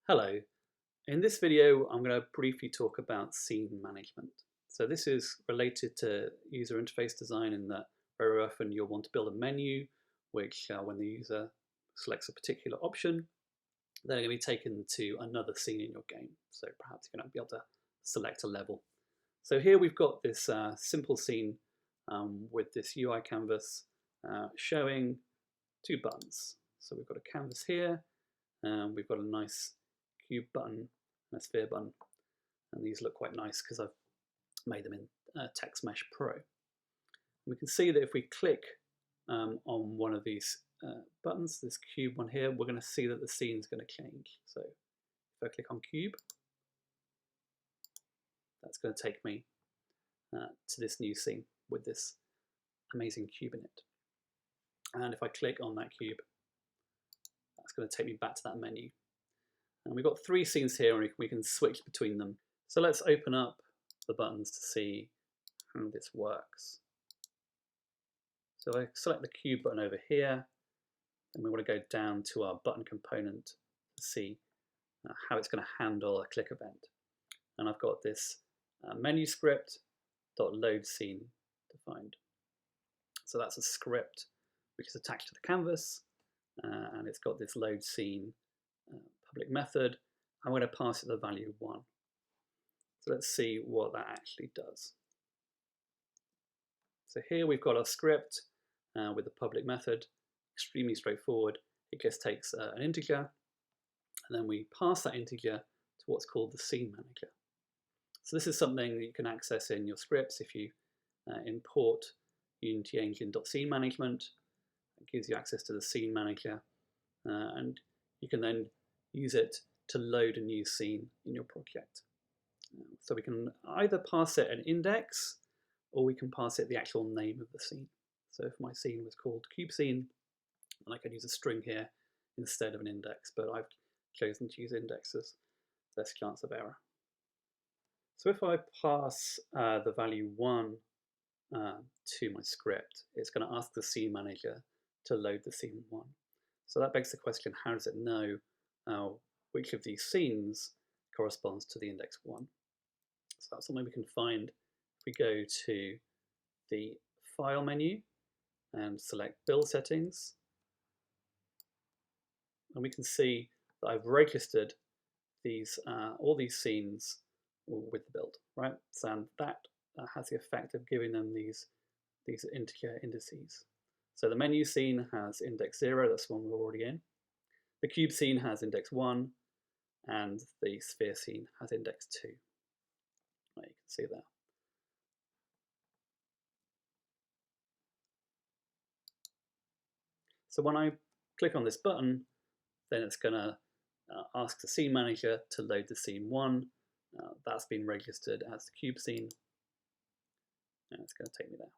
Hello. In this video, I'm going to briefly talk about scene management. So this is related to user interface design in that very often you'll want to build a menu, which when the user selects a particular option, they're going to be taken to another scene in your game. So perhaps you're going to be able to select a level. So here we've got this simple scene with this UI canvas showing two buttons. So we've got a canvas here, and we've got a nice cube button and a sphere button, and these look quite nice because I've made them in TextMesh Pro. And we can see that if we click on one of these buttons, this cube one here, we're going to see that the scene is going to change. So if I click on cube, that's going to take me to this new scene with this amazing cube in it. And if I click on that cube, that's going to take me back to that menu. And we've got three scenes here, and we can switch between them. So let's open up the buttons to see how this works. So I select the cube button over here, and we want to go down to our button component to see how it's going to handle a click event. And I've got this menu script.load scene defined. So that's a script which is attached to the canvas, and it's got this load scene public method. I'm going to pass it the value 1. So let's see what that actually does. So here we've got our script with the public method, extremely straightforward. It just takes an integer, and then we pass that integer to what's called the scene manager. So this is something that you can access in your scripts if you import Unity Engine.scene management. It gives you access to the scene manager, and you can then use it to load a new scene in your project. So we can either pass it an index, or we can pass it the actual name of the scene. So if my scene was called cube scene, then I could use a string here instead of an index, but I've chosen to use indexes, less chance of error. So if I pass the value 1 to my script, it's going to ask the scene manager to load the scene 1. So that begs the question, how does it know which of these scenes corresponds to the index 1? So that's something we can find if we go to the File menu and select Build Settings. And we can see that I've registered these all these scenes with the build, right? So that has the effect of giving them these integer indices. So the menu scene has index 0, that's the one we're already in. The cube scene has index 1, and the sphere scene has index 2. You can see there. So when I click on this button, then it's going to ask the scene manager to load the scene 1. That's been registered as the cube scene, and it's going to take me there.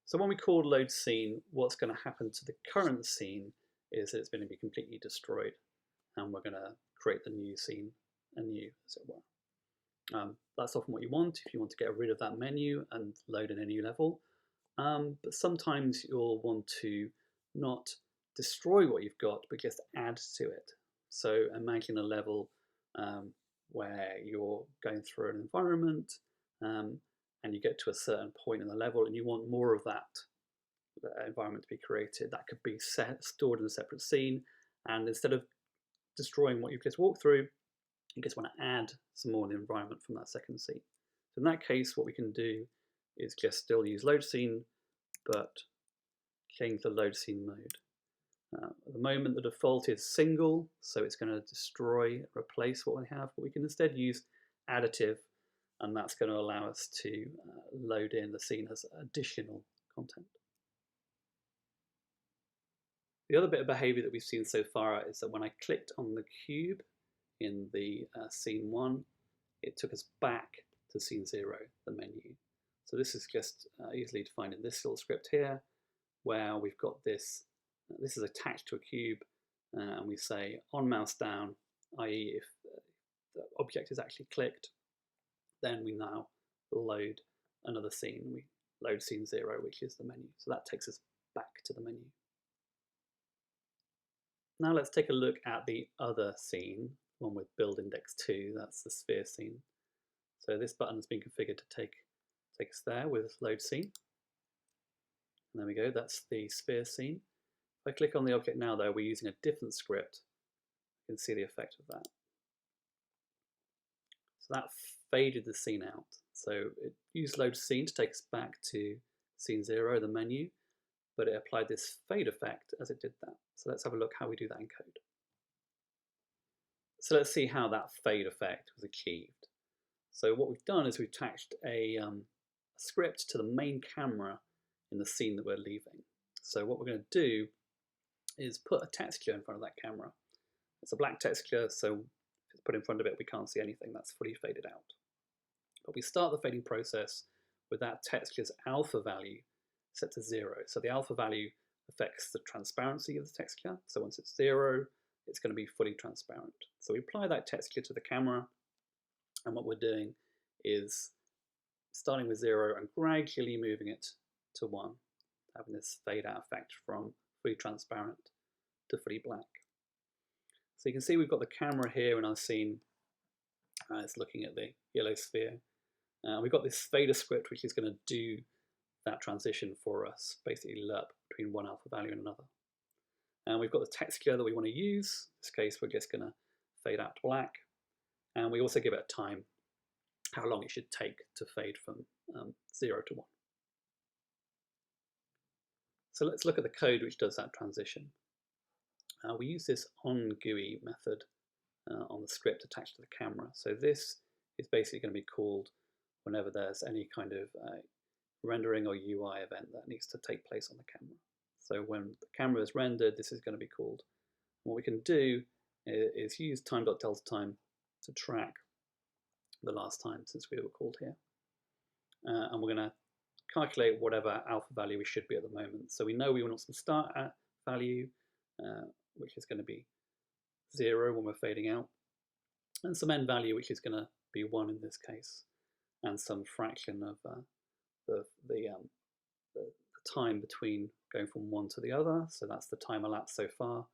So when we call load scene, what's going to happen to the current scene is that it's going to be completely destroyed, and we're going to create the new scene anew, as it were. That's often what you want if you want to get rid of that menu and load in a new level. But sometimes you'll want to not destroy what you've got, but just add to it. So imagine a level where you're going through an environment and you get to a certain point in the level and you want more of that environment to be created. That could be stored in a separate scene, and instead of destroying what you've just walked through, you just want to add some more of the environment from that second scene. So in that case, what we can do is just still use load scene, but change the load scene mode. At the moment, the default is single, so it's going to destroy, replace what we have, but we can instead use additive, and that's going to allow us to load in the scene as additional content. The other bit of behavior that we've seen so far is that when I clicked on the cube in the scene 1, it took us back to scene 0, the menu. So this is just easily defined in this little script here, where we've got this. This is attached to a cube, and we say on mouse down, i.e. if the object is actually clicked, then we now load another scene. We load scene 0, which is the menu. So that takes us back to the menu. Now let's take a look at the other scene, one with build index 2, that's the sphere scene. So this button has been configured to take us there with load scene. And there we go, that's the sphere scene. If I click on the object now though, we're using a different script. You can see the effect of that. So that faded the scene out. So it used load scene to take us back to scene 0, the menu, but it applied this fade effect as it did that. So let's have a look how we do that in code. So let's see how that fade effect was achieved. So what we've done is we've attached a script to the main camera in the scene that we're leaving. So what we're going to do is put a texture in front of that camera. It's a black texture, so if it's put in front of it, we can't see anything. That's fully faded out. But we start the fading process with that texture's alpha value set to 0. So the alpha value affects the transparency of the texture. So once it's 0, it's going to be fully transparent. So we apply that texture to the camera, and what we're doing is starting with 0 and gradually moving it to 1, having this fade out effect from fully transparent to fully black. So you can see we've got the camera here in our scene. It's looking at the yellow sphere. We've got this fader script which is going to do that transition for us, basically lerp between one alpha value and another. And we've got the texture that we want to use. In this case, we're just going to fade out to black. And we also give it a time, how long it should take to fade from 0 to 1. So let's look at the code which does that transition. We use this onGUI method on the script attached to the camera. So this is basically going to be called whenever there's any kind of rendering or UI event that needs to take place on the camera. So when the camera is rendered, this is going to be called. What we can do is use time.deltaTime to track the last time since we were called here. And we're going to calculate whatever alpha value we should be at the moment. So we know we want some start at value, which is going to be 0 when we're fading out, and some end value, which is going to be 1 in this case, and some fraction of the time between going from one to the other. So that's the time elapsed so far,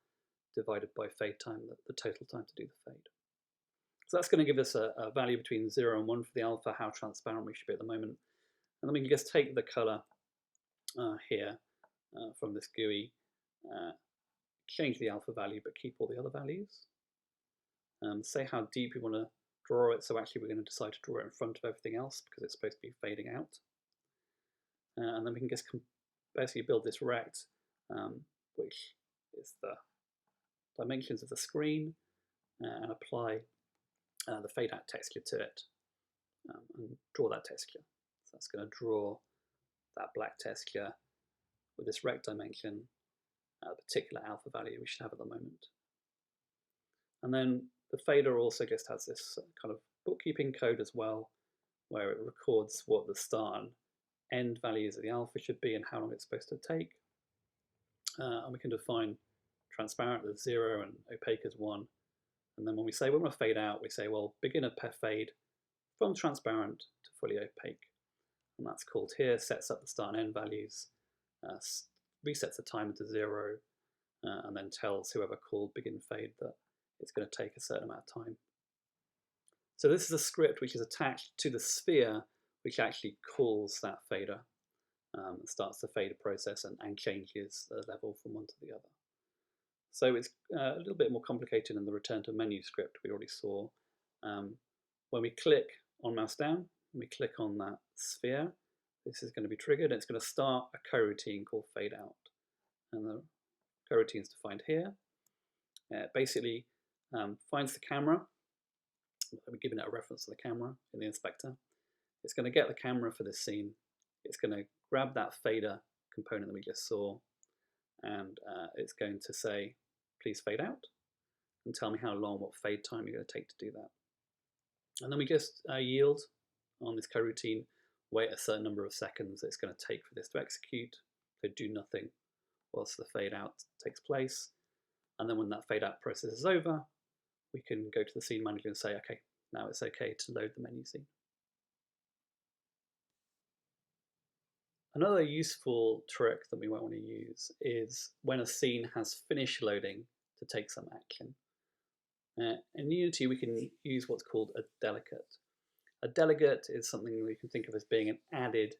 divided by fade time, the total time to do the fade. So that's going to give us a value between 0 and 1 for the alpha, how transparent we should be at the moment. And then we can just take the color here from this GUI, change the alpha value, but keep all the other values. Say how deep we want to draw it. So actually we're going to decide to draw it in front of everything else because it's supposed to be fading out. And then we can just basically build this rect, which is the dimensions of the screen, and apply the fade out texture to it, and draw that texture. So that's going to draw that black texture with this rect dimension, a particular alpha value we should have at the moment. And then the fader also just has this kind of bookkeeping code as well, where it records what the start and end values of the alpha should be and how long it's supposed to take. And we can define transparent as 0 and opaque as 1. And then when we say we want to fade out, we say, well, begin a per fade from transparent to fully opaque. And that's called here, sets up the start and end values, resets the timer to 0, and then tells whoever called begin fade that it's going to take a certain amount of time. So this is a script which is attached to the sphere, which actually calls that fader, starts the fader process and changes the level from one to the other. So it's a little bit more complicated than the return to menu script we already saw. When we click on mouse down, and we click on that sphere, this is going to be triggered. It's going to start a coroutine called fade out. And the coroutine is defined here. Basically finds the camera. We're giving it a reference to the camera in the inspector. It's going to get the camera for this scene. It's going to grab that fader component that we just saw, and it's going to say, please fade out, and tell me how long, what fade time you're going to take to do that. And then we just yield on this coroutine, wait a certain number of seconds it's going to take for this to execute, so do nothing whilst the fade out takes place. And then when that fade out process is over, we can go to the scene manager and say, okay, now it's okay to load the menu scene. Another useful trick that we might want to use is when a scene has finished loading to take some action. In Unity, we can use what's called a delegate. A delegate is something we can think of as being an added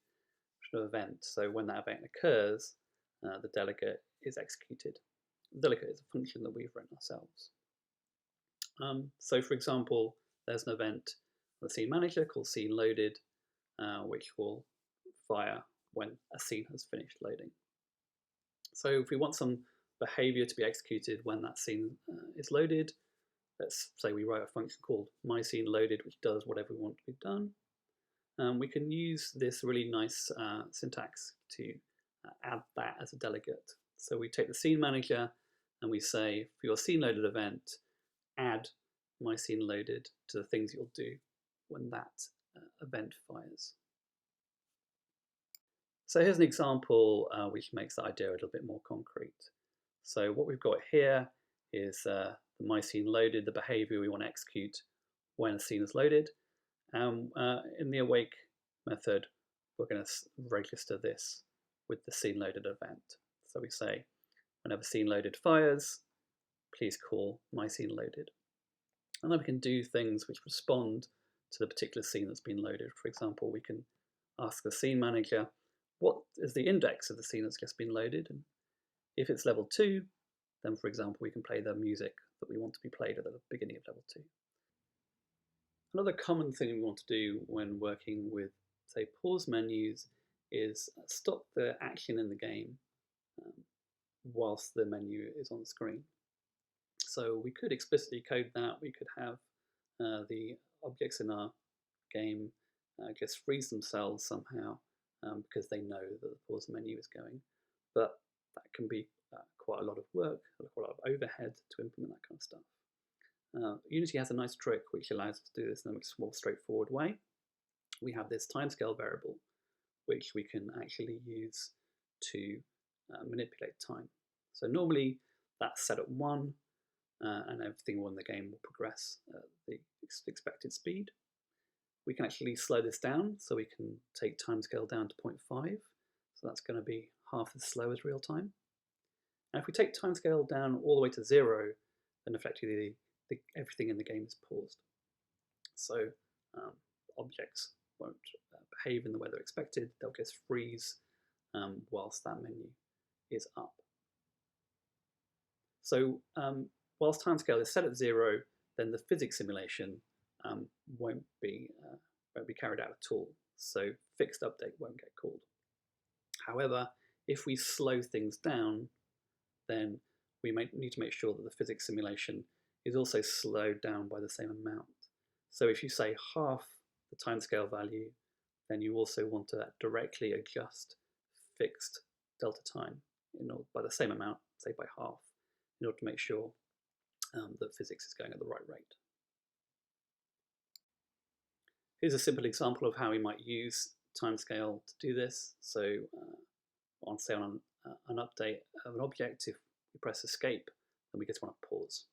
event. So when that event occurs, the delegate is executed. The delegate is a function that we've written ourselves. So for example, there's an event on the scene manager called scene loaded, which will fire when a scene has finished loading. So if we want some behavior to be executed when that scene is loaded, let's say we write a function called mySceneLoaded, which does whatever we want to be done. We can use this really nice syntax to add that as a delegate. So we take the scene manager and we say, for your scene loaded event, add mySceneLoaded to the things you'll do when that event fires. So here's an example which makes the idea a little bit more concrete. So what we've got here is the mySceneLoaded, the behavior we want to execute when a scene is loaded. In the awake method, we're going to register this with the scene loaded event. So we say, whenever scene loaded fires, please call mySceneLoaded. And then we can do things which respond to the particular scene that's been loaded. For example, we can ask the scene manager, what is the index of the scene that's just been loaded? And if it's level 2, then for example, we can play the music that we want to be played at the beginning of level 2. Another common thing we want to do when working with, say, pause menus is stop the action in the game whilst the menu is on the screen. So we could explicitly code that. We could have the objects in our game just freeze themselves somehow because they know that the pause menu is going. But that can be quite a lot of work, quite a lot of overhead to implement that kind of stuff. Unity has a nice trick which allows us to do this in a much more straightforward way. We have this timescale variable which we can actually use to manipulate time. So normally that's set at 1 and everything in the game will progress at the expected speed. We can actually slow this down, so we can take timescale down to 0.5, so that's going to be half as slow as real time. And if we take timescale down all the way to 0, then effectively everything in the game is paused. So objects won't behave in the way they're expected, they'll just freeze whilst that menu is up. So whilst timescale is set at 0, then the physics simulation won't be carried out at all. So fixed update won't get called. However, if we slow things down, then we need to make sure that the physics simulation is also slowed down by the same amount. So if you say half the timescale value, then you also want to directly adjust fixed delta time by the same amount, say by half, in order to make sure that physics is going at the right rate. Here's a simple example of how we might use timescale to do this. So on an update of an object, if we press escape, then we just want to pause.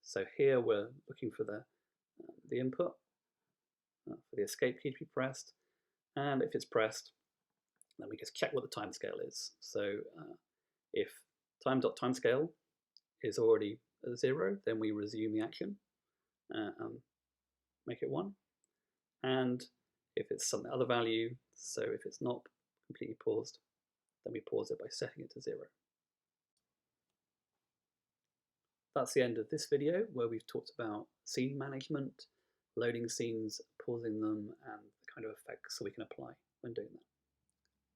So here we're looking for the input for the escape key to be pressed, and if it's pressed, then we just check what the timescale is. So if time.timescale is already at 0, then we resume the action and make it 1. And if it's some other value, so if it's not completely paused, then we pause it by setting it to 0. That's the end of this video, where we've talked about scene management, loading scenes, pausing them, and the kind of effects that we can apply when doing that.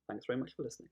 Thanks very much for listening.